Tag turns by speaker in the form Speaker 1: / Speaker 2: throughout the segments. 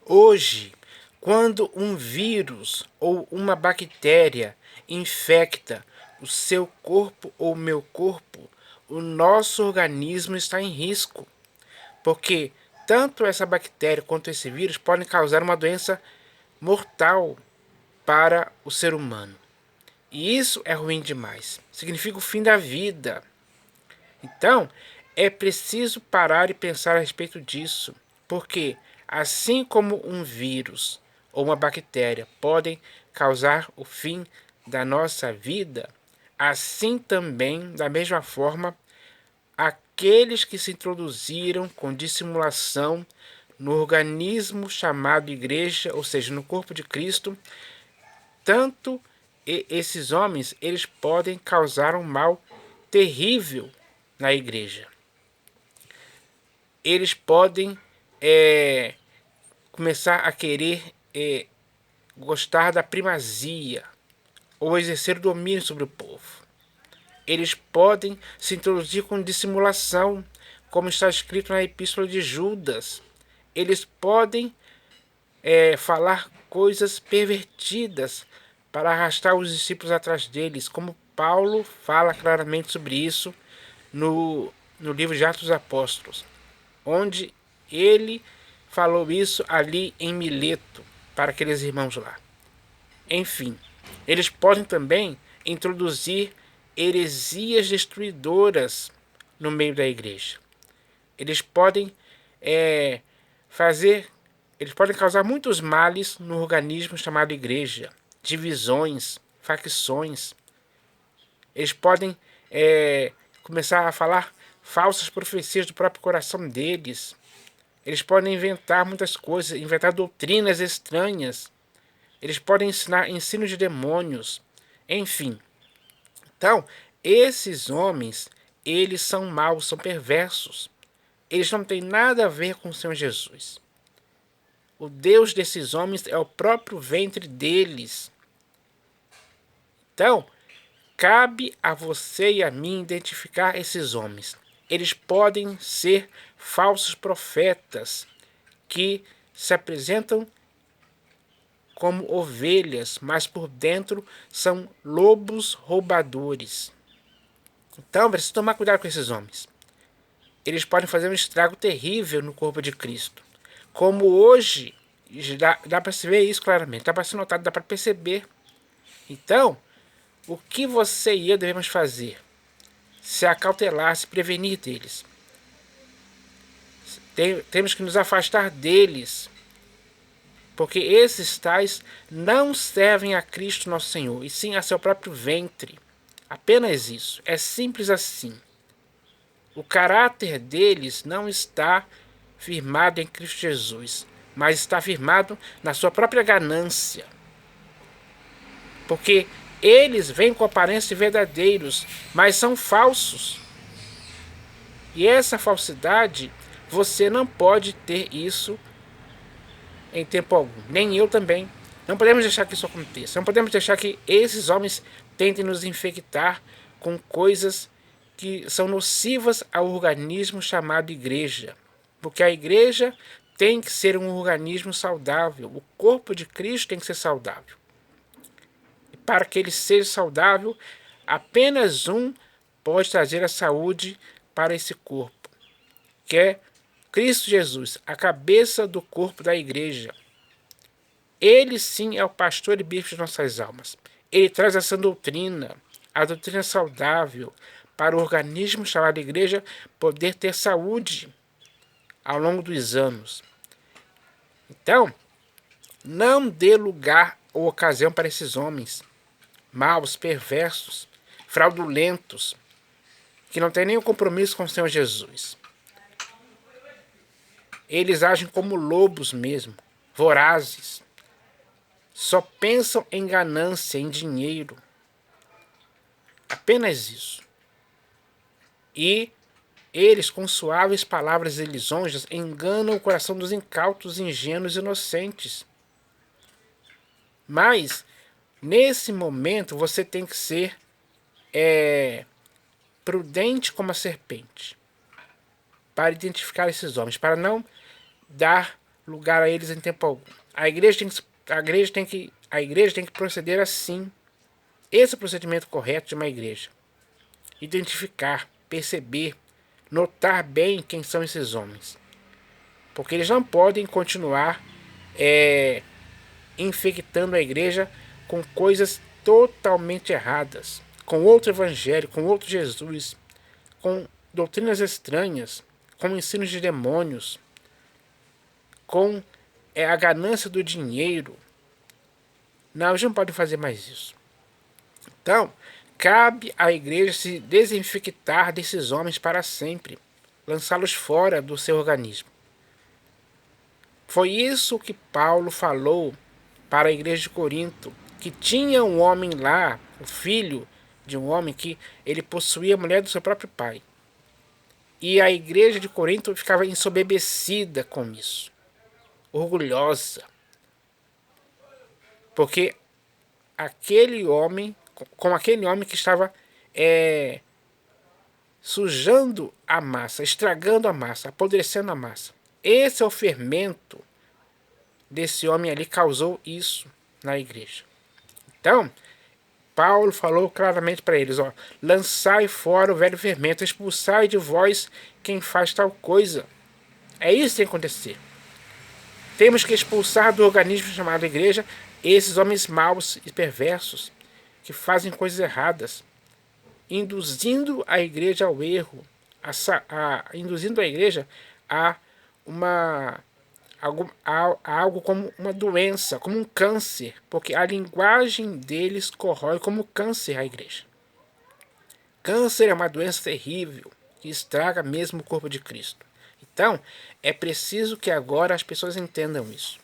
Speaker 1: Hoje, quando um vírus ou uma bactéria infecta o seu corpo ou o meu corpo, o nosso organismo está em risco, porque tanto essa bactéria quanto esse vírus podem causar uma doença mortal para o ser humano. E isso é ruim demais. Significa o fim da vida. Então, é preciso parar e pensar a respeito disso, porque assim como um vírus ou uma bactéria podem causar o fim da nossa vida, assim também, da mesma forma, aqueles que se introduziram com dissimulação no organismo chamado igreja, ou seja, no corpo de Cristo, tanto esses homens, eles podem causar um mal terrível na igreja. Eles podem começar a querer gostar da primazia ou exercer domínio sobre o povo. Eles podem se introduzir com dissimulação, como está escrito na Epístola de Judas. Eles podem falar coisas pervertidas para arrastar os discípulos atrás deles, como Paulo fala claramente sobre isso no livro de Atos dos Apóstolos, onde ele falou isso ali em Mileto para aqueles irmãos lá. Enfim, eles podem também introduzir heresias destruidoras no meio da igreja. Eles podem fazer, eles podem causar muitos males no organismo chamado igreja, divisões, facções. Eles podem começar a falar falsas profecias do próprio coração deles. Eles podem inventar muitas coisas, inventar doutrinas estranhas. Eles podem ensinar ensinos de demônios. Enfim. Então, esses homens, eles são maus, são perversos. Eles não têm nada a ver com o Senhor Jesus. O Deus desses homens é o próprio ventre deles. Então, cabe a você e a mim identificar esses homens. Eles podem ser falsos profetas que se apresentam como ovelhas, mas por dentro são lobos roubadores. Então, precisa tomar cuidado com esses homens. Eles podem fazer um estrago terrível no corpo de Cristo. Como hoje, dá para se ver isso claramente, dá para ser notado, dá para perceber. Então, o que você e eu devemos fazer? Se acautelar, se prevenir deles. Temos que nos afastar deles, porque esses tais não servem a Cristo nosso Senhor, e sim a seu próprio ventre. Apenas isso. É simples assim. O caráter deles não está firmado em Cristo Jesus, mas está firmado na sua própria ganância. Porque eles vêm com aparência de verdadeiros, mas são falsos. E essa falsidade, você não pode ter isso em tempo algum. Nem eu também. Não podemos deixar que isso aconteça. Não podemos deixar que esses homens tentem nos infectar com coisas que são nocivas ao organismo chamado igreja. Porque a igreja tem que ser um organismo saudável. O corpo de Cristo tem que ser saudável. E para que ele seja saudável, apenas um pode trazer a saúde para esse corpo, que é Cristo Jesus, a cabeça do corpo da igreja. Ele sim é o pastor e bispo de nossas almas. Ele traz essa doutrina, a doutrina saudável, para o organismo chamado igreja poder ter saúde ao longo dos anos. Então, não dê lugar ou ocasião para esses homens maus, perversos, fraudulentos, que não têm nenhum compromisso com o Senhor Jesus. Eles agem como lobos mesmo, vorazes. Só pensam em ganância, em dinheiro. Apenas isso. E eles, com suaves palavras e lisonjas, enganam o coração dos incautos, ingênuos e inocentes. Mas, nesse momento, você tem que ser prudente como a serpente, para identificar esses homens, para não dar lugar a eles em tempo algum. A igreja tem que proceder assim. Esse é o procedimento correto de uma igreja. Identificar, perceber, notar bem quem são esses homens. Porque eles não podem continuar infectando a igreja com coisas totalmente erradas, com outro evangelho, com outro Jesus, com doutrinas estranhas, com ensinos de demônios, com a ganância do dinheiro. Não, eles não podem fazer mais isso. Então, cabe à igreja se desinfectar desses homens para sempre, lançá-los fora do seu organismo. Foi isso que Paulo falou para a igreja de Corinto, que tinha um homem lá, o filho de um homem que ele possuía a mulher do seu próprio pai. E a igreja de Corinto ficava ensoberbecida com isso, orgulhosa, porque aquele homem, com aquele homem que estava sujando a massa, estragando a massa, apodrecendo a massa. Esse é o fermento desse homem ali, causou isso na igreja. Então, Paulo falou claramente para eles, lançai fora o velho fermento, expulsai de vós quem faz tal coisa. É isso que tem que acontecer. Temos que expulsar do organismo chamado igreja esses homens maus e perversos que fazem coisas erradas, induzindo a igreja ao erro, induzindo a igreja a algo como uma doença, como um câncer, porque a linguagem deles corrói como câncer a igreja. Câncer é uma doença terrível que estraga mesmo o corpo de Cristo. Então, é preciso que agora as pessoas entendam isso.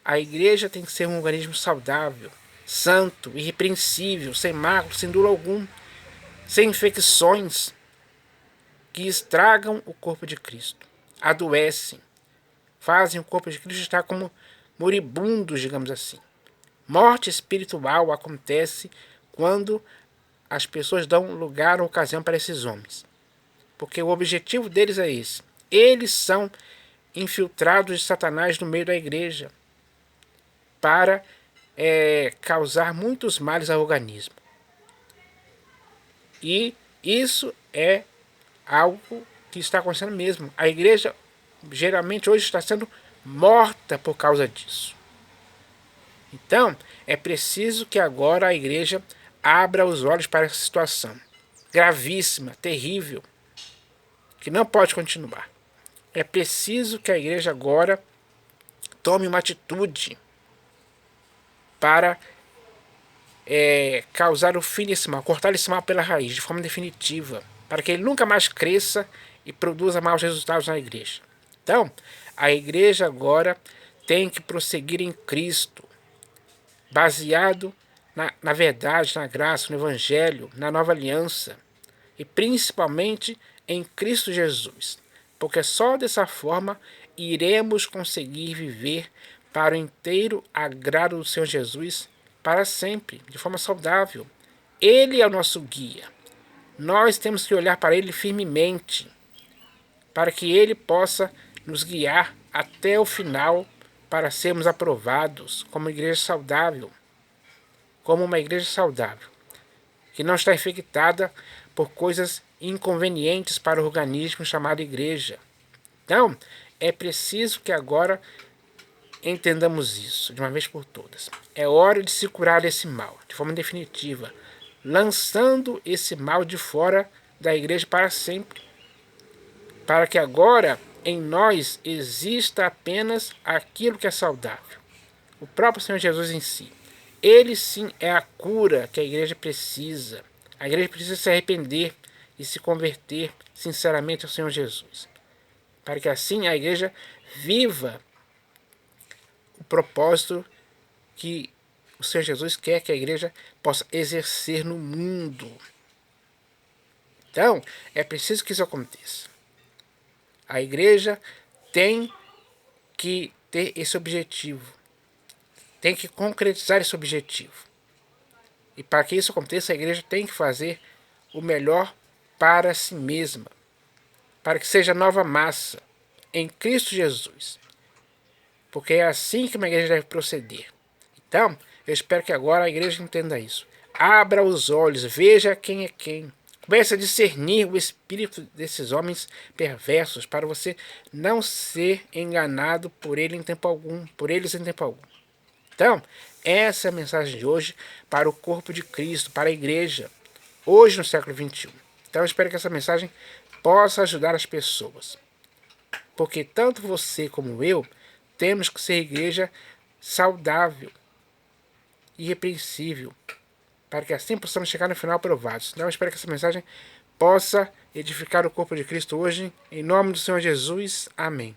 Speaker 1: A igreja tem que ser um organismo saudável, santo, irrepreensível, sem mácula, sem dolo algum, sem infecções que estragam o corpo de Cristo, adoecem, fazem o corpo de Cristo estar como moribundos, digamos assim. Morte espiritual acontece quando as pessoas dão lugar ou ocasião para esses homens, porque o objetivo deles é esse. Eles são infiltrados de Satanás no meio da igreja para causar muitos males ao organismo. E isso é algo que está acontecendo mesmo. A igreja geralmente hoje está sendo morta por causa disso. Então, é preciso que agora a igreja abra os olhos para essa situação gravíssima, terrível, que não pode continuar. É preciso que a igreja agora tome uma atitude para causar o fim desse mal, cortar esse mal pela raiz, de forma definitiva, para que ele nunca mais cresça e produza maus resultados na igreja. Então, a igreja agora tem que prosseguir em Cristo, baseado na verdade, na graça, no Evangelho, na nova aliança, e principalmente em Cristo Jesus, porque só dessa forma iremos conseguir viver para o inteiro agrado do Senhor Jesus para sempre, de forma saudável. Ele é o nosso guia. Nós temos que olhar para ele firmemente, para que ele possa nos guiar até o final, para sermos aprovados como igreja saudável, como uma igreja saudável, que não está infectada por coisas inconvenientes para o organismo chamado igreja. Então, é preciso que agora entendamos isso de uma vez por todas. É hora de se curar desse mal, de forma definitiva, lançando esse mal de fora da igreja para sempre, para que agora em nós exista apenas aquilo que é saudável, o próprio Senhor Jesus em si. Ele sim é a cura que a igreja precisa. A igreja precisa se arrepender e se converter sinceramente ao Senhor Jesus, para que assim a igreja viva o propósito que o Senhor Jesus quer que a igreja possa exercer no mundo. Então, é preciso que isso aconteça. A igreja tem que ter esse objetivo, tem que concretizar esse objetivo. E para que isso aconteça, a igreja tem que fazer o melhor para si mesma, para que seja nova massa em Cristo Jesus. porque é assim que uma igreja deve proceder. Então, eu espero que agora a igreja entenda isso. Abra os olhos, veja quem é quem. Comece a discernir o espírito desses homens perversos para você não ser enganado por ele em tempo algum, por eles em tempo algum. Então, essa é a mensagem de hoje para o corpo de Cristo, para a igreja, hoje no século XXI. Então, eu espero que essa mensagem possa ajudar as pessoas. Porque tanto você como eu temos que ser igreja saudável, irrepreensível, para que assim possamos chegar no final aprovados. Então eu espero que essa mensagem possa edificar o corpo de Cristo hoje, em nome do Senhor Jesus. Amém.